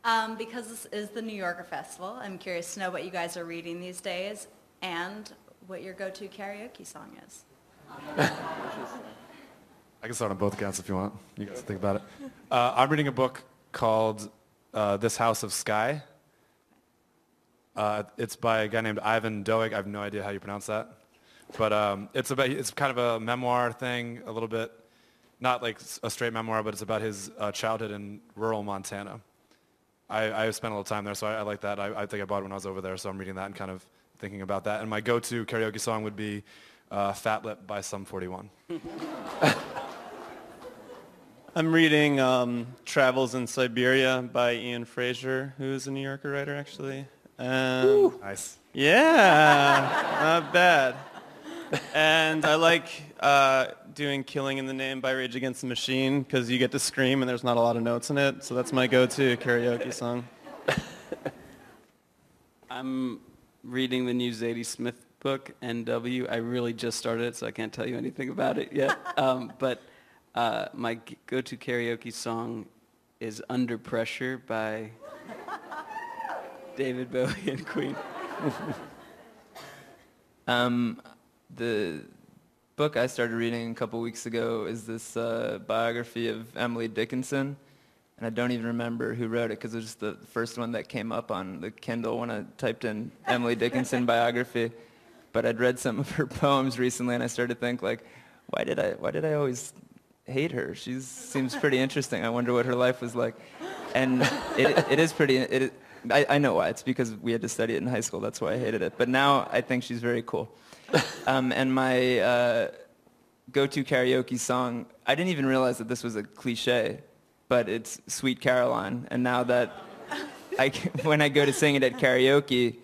Because this is the New Yorker Festival, I'm curious to know what you guys are reading these days and what your go-to karaoke song is. I can start on both accounts if you want. You guys think about it. I'm reading a book called This House of Sky. It's by a guy named Ivan Doig. I have no idea how you pronounce that. But it's kind of a memoir thing, a little bit. Not like a straight memoir, but it's about his childhood in rural Montana. I spent a little time there, so I like that. I think I bought it when I was over there, so I'm reading that and kind of thinking about that. And my go-to karaoke song would be Fat Lip by Sum 41. I'm reading Travels in Siberia by Ian Fraser, who's a New Yorker writer, actually. Nice. Yeah, not bad. And I like doing Killing in the Name by Rage Against the Machine because you get to scream and there's not a lot of notes in it, so that's my go-to karaoke song. I'm reading the new Zadie Smith book, NW. I really just started it, so I can't tell you anything about it yet. But my go-to karaoke song is Under Pressure by David Bowie and Queen. The book I started reading a couple weeks ago is this biography of Emily Dickinson, and I don't even remember who wrote it because it was just the first one that came up on the Kindle when I typed in Emily Dickinson biography. But I'd read some of her poems recently, and I started to think, like, why did I always hate her? She seems pretty interesting. I wonder what her life was like. And it is pretty. I know why. It's because we had to study it in high school. That's why I hated it. But now I think she's very cool. And my go-to karaoke song, I didn't even realize that this was a cliche, but it's Sweet Caroline. And now that when I go to sing it at karaoke,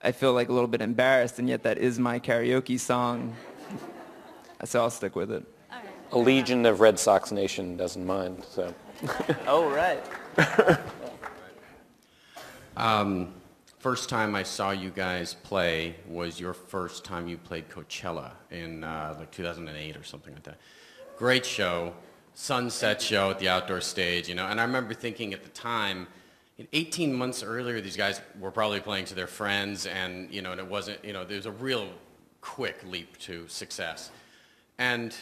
I feel like a little bit embarrassed, and yet that is my karaoke song. So I'll stick with it. A legion of Red Sox Nation doesn't mind, so. Oh, right. First time I saw you guys play was your first time you played Coachella in like 2008 or something like that. Great show, sunset show at the outdoor stage, you know, and I remember thinking at the time, 18 months earlier, these guys were probably playing to their friends, and, you know, and it wasn't, you know, there was a real quick leap to success. And,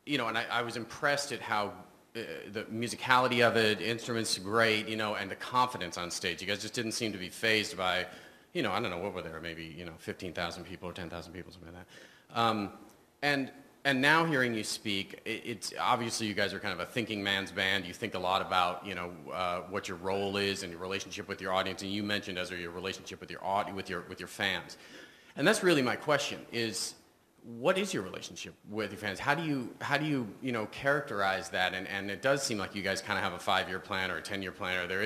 you know, and I was impressed at how the musicality of it, instruments great, you know, and the confidence on stage. You guys just didn't seem to be fazed by, you know, I don't know, what were there, maybe, you know, 15,000 people or 10,000 people, something like that. And now hearing you speak, it's obviously you guys are kind of a thinking man's band. You think a lot about, you know, what your role is and your relationship with your audience. And you mentioned, Ezra, your relationship with your fans. And that's really my question: is what is your relationship with your fans? How do you you know, characterize that? And it does seem like you guys kind of have a 5-year plan or a 10-year plan, or there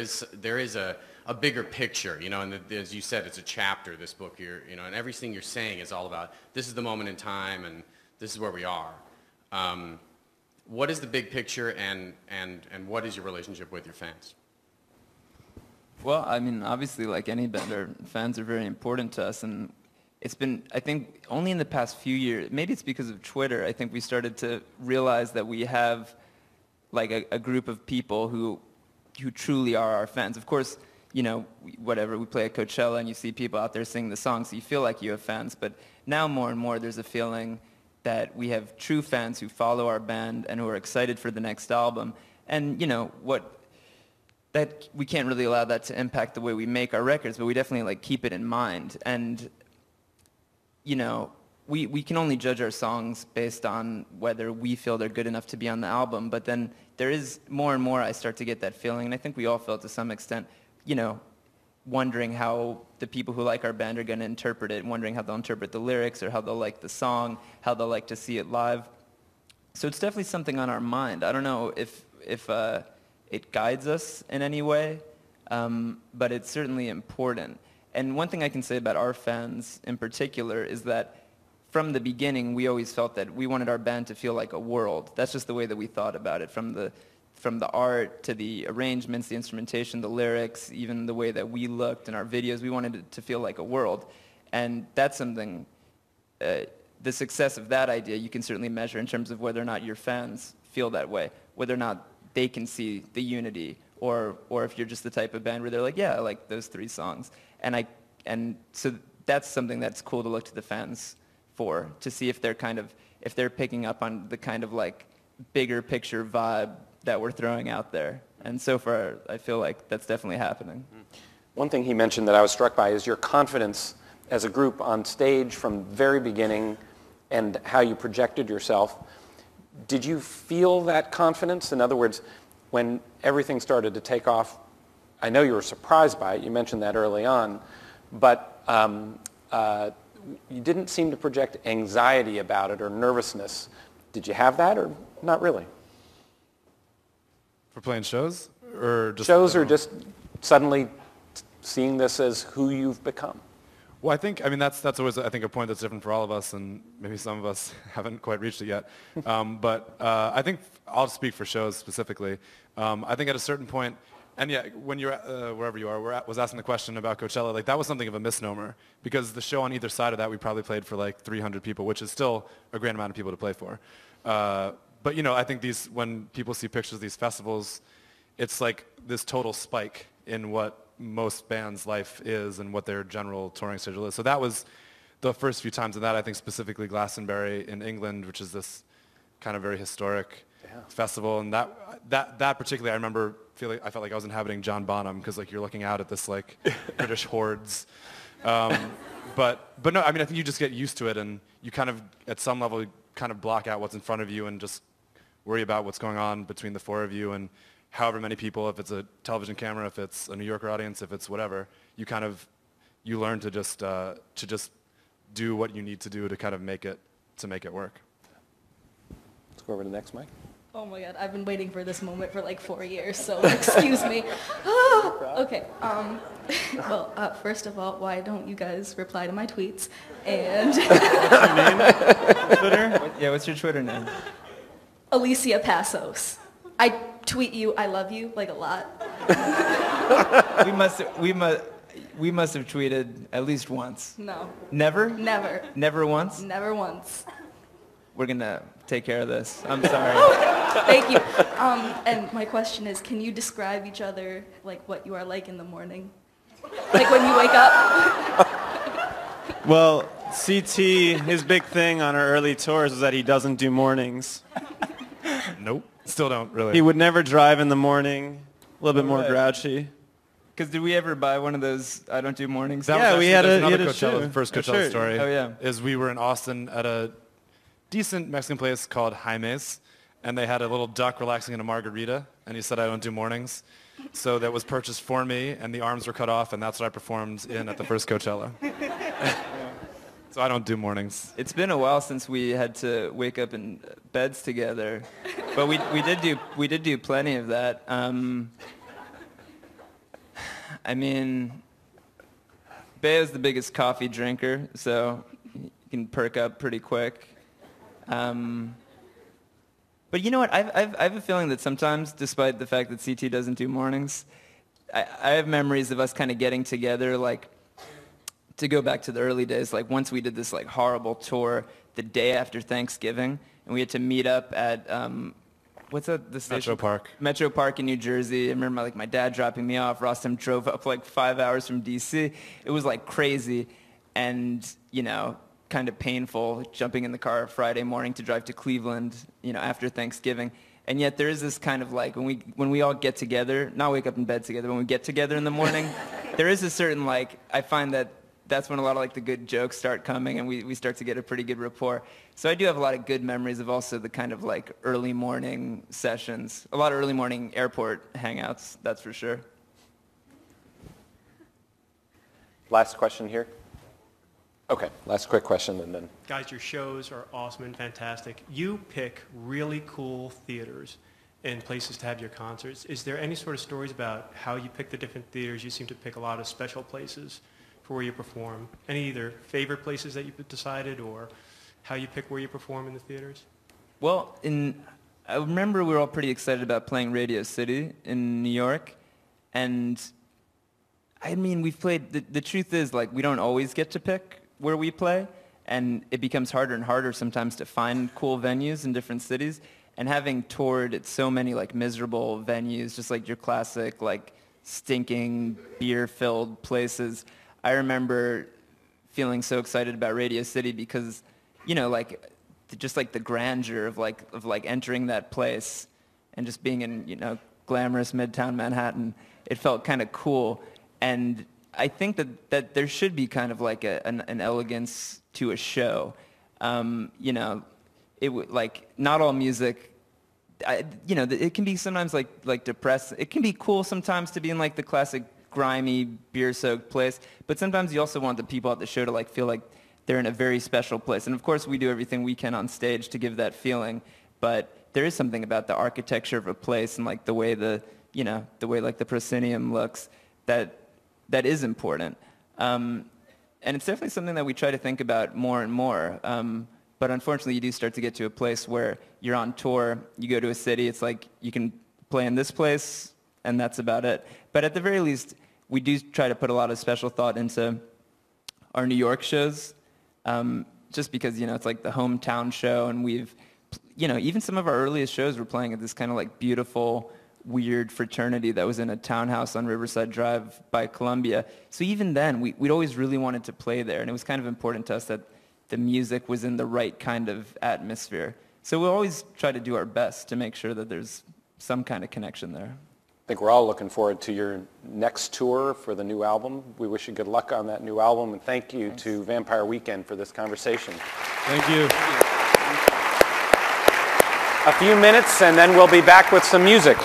is a bigger picture, you know. And as you said, it's a chapter. This book, you know, and everything you're saying is all about this is the moment in time and this is where we are. What is the big picture, and what is your relationship with your fans? Well, I mean, obviously, like any band, our fans are very important to us, and it's been, I think, only in the past few years, maybe it's because of Twitter, I think we started to realize that we have like a group of people who truly are our fans. Of course, you know, whatever, we play at Coachella and you see people out there singing the songs, so you feel like you have fans, but now more and more there's a feeling that we have true fans who follow our band and who are excited for the next album. And, you know, that we can't really allow that to impact the way we make our records, but we definitely like keep it in mind. And, you know, we can only judge our songs based on whether we feel they're good enough to be on the album, but then there is more and more I start to get that feeling, and I think we all feel it to some extent, you know, wondering how the people who like our band are going to interpret it, wondering how they'll interpret the lyrics or how they'll like the song, how they'll like to see it live. So it's definitely something on our mind. I don't know if it guides us in any way, but it's certainly important. And one thing I can say about our fans in particular is that from the beginning, we always felt that we wanted our band to feel like a world. That's just the way that we thought about it, from the art to the arrangements, the instrumentation, the lyrics, even the way that we looked in our videos. We wanted it to feel like a world. And that's something, the success of that idea you can certainly measure in terms of whether or not your fans feel that way, whether or not they can see the unity, or if you're just the type of band where they're like, yeah, I like those 3 songs. And so that's something that's cool to look to the fans for, to see if they're picking up on the kind of like bigger picture vibe that we're throwing out there. And so far, I feel like that's definitely happening. One thing he mentioned that I was struck by is your confidence as a group on stage from the very beginning and how you projected yourself. Did you feel that confidence? In other words, when everything started to take off, I know you were surprised by it. You mentioned that early on. But you didn't seem to project anxiety about it or nervousness. Did you have that or not really? For playing shows? Or just shows or just suddenly seeing this as who you've become? Well, I mean, that's always, I think, a point that's different for all of us, and maybe some of us haven't quite reached it yet. But I think I'll speak for shows specifically. I think at a certain point, and yeah, when you're wherever you are, was asking the question about Coachella, like that was something of a misnomer, because the show on either side of that, we probably played for like 300 people, which is still a great amount of people to play for. But you know, I think when people see pictures of these festivals, it's like this total spike in what most bands' life is and what their general touring schedule is. So that was the first few times of that. I think specifically Glastonbury in England, which is this kind of very historic festival, and that particularly, I remember I felt like I was inhabiting John Bonham, because like you're looking out at this like British hordes. But no, I mean, I think you just get used to it, and you kind of at some level kind of block out what's in front of you and just worry about what's going on between the 4 of you and however many people, if it's a television camera, if it's a New Yorker audience, if it's whatever, you learn to just do what you need to do to kind of make it work. Let's go over to the next mic. Oh my God, I've been waiting for this moment for like 4 years, so excuse me. Okay, well, first of all, why don't you guys reply to my tweets? And Twitter? Yeah, what's your Twitter name? Alicia Passos. I tweet you, I love you, like a lot. We must have tweeted at least once. No. Never? Never. Never once? Never once. We're gonna take care of this. I'm sorry. Thank you. And my question is, can you describe each other, like what you are like in the morning? Like when you wake up? Well, CT, his big thing on our early tours is that he doesn't do mornings. Nope, still don't really. He would never drive in the morning, a little bit more grouchy. Because did we ever buy one of those I don't do mornings? That Yeah, was we actually- had there's a another shoe. Coachella, the first A Coachella shirt. story. Oh, yeah. Is we were in Austin at a decent Mexican place called Jaime's, and they had a little duck relaxing in a margarita, and he said, I don't do mornings. So that was purchased for me, and the arms were cut off, and that's what I performed in at the first Coachella. So I don't do mornings. It's been a while since we had to wake up in beds together, but we did do plenty of that. I mean, Beo's the biggest coffee drinker, so you can perk up pretty quick. But you know what? I have a feeling that sometimes, despite the fact that CT doesn't do mornings, I have memories of us kind of getting together, like, to go back to the early days, like once we did this like horrible tour the day after Thanksgiving, and we had to meet up at, what's that, the station? Metro Park. Metro Park in New Jersey. I remember like my dad dropping me off. Rostam drove up like 5 hours from DC. It was like crazy and, you know, kind of painful jumping in the car Friday morning to drive to Cleveland, you know, after Thanksgiving. And yet there is this kind of like, when we all get together, not wake up in bed together, when we get together in the morning, there is a certain like, I find that that's when a lot of like the good jokes start coming and we start to get a pretty good rapport. So I do have a lot of good memories of also the kind of like early morning sessions, a lot of early morning airport hangouts, that's for sure. Last question here. Okay, last quick question and then. Guys, your shows are awesome and fantastic. You pick really cool theaters and places to have your concerts. Is there any sort of stories about how you pick the different theaters? You seem to pick a lot of special places for where you perform. Any either favorite places that you've decided or how you pick where you perform in the theaters? Well, I remember we were all pretty excited about playing Radio City in New York. And I mean, we've played, the truth is like we don't always get to pick where we play. And it becomes harder and harder sometimes to find cool venues in different cities. And having toured at so many like miserable venues, just like your classic like stinking beer-filled places, I remember feeling so excited about Radio City because, you know, like just like the grandeur of like entering that place and just being in, you know, glamorous Midtown Manhattan. It felt kind of cool. And I think that there should be kind of like an elegance to a show. You know, like not all music, you know, it can be sometimes like depressing. It can be cool sometimes to be in like the classic grimy beer-soaked place, but sometimes you also want the people at the show to like feel like they're in a very special place. And of course we do everything we can on stage to give that feeling, but there is something about the architecture of a place and like the way like the proscenium looks that is important. And it's definitely something that we try to think about more and more. But unfortunately, you do start to get to a place where you're on tour, you go to a city, it's like you can play in this place, and that's about it. But at the very least, we do try to put a lot of special thought into our New York shows, just because, you know, it's like the hometown show, and we've, you know, even some of our earliest shows were playing at this kind of like beautiful, weird fraternity that was in a townhouse on Riverside Drive by Columbia. So even then, we'd always really wanted to play there, and it was kind of important to us that the music was in the right kind of atmosphere. So we'll always try to do our best to make sure that there's some kind of connection there. I think we're all looking forward to your next tour for the new album. We wish you good luck on that new album, and thank you to Vampire Weekend for this conversation. Thank you. A few minutes, and then we'll be back with some music.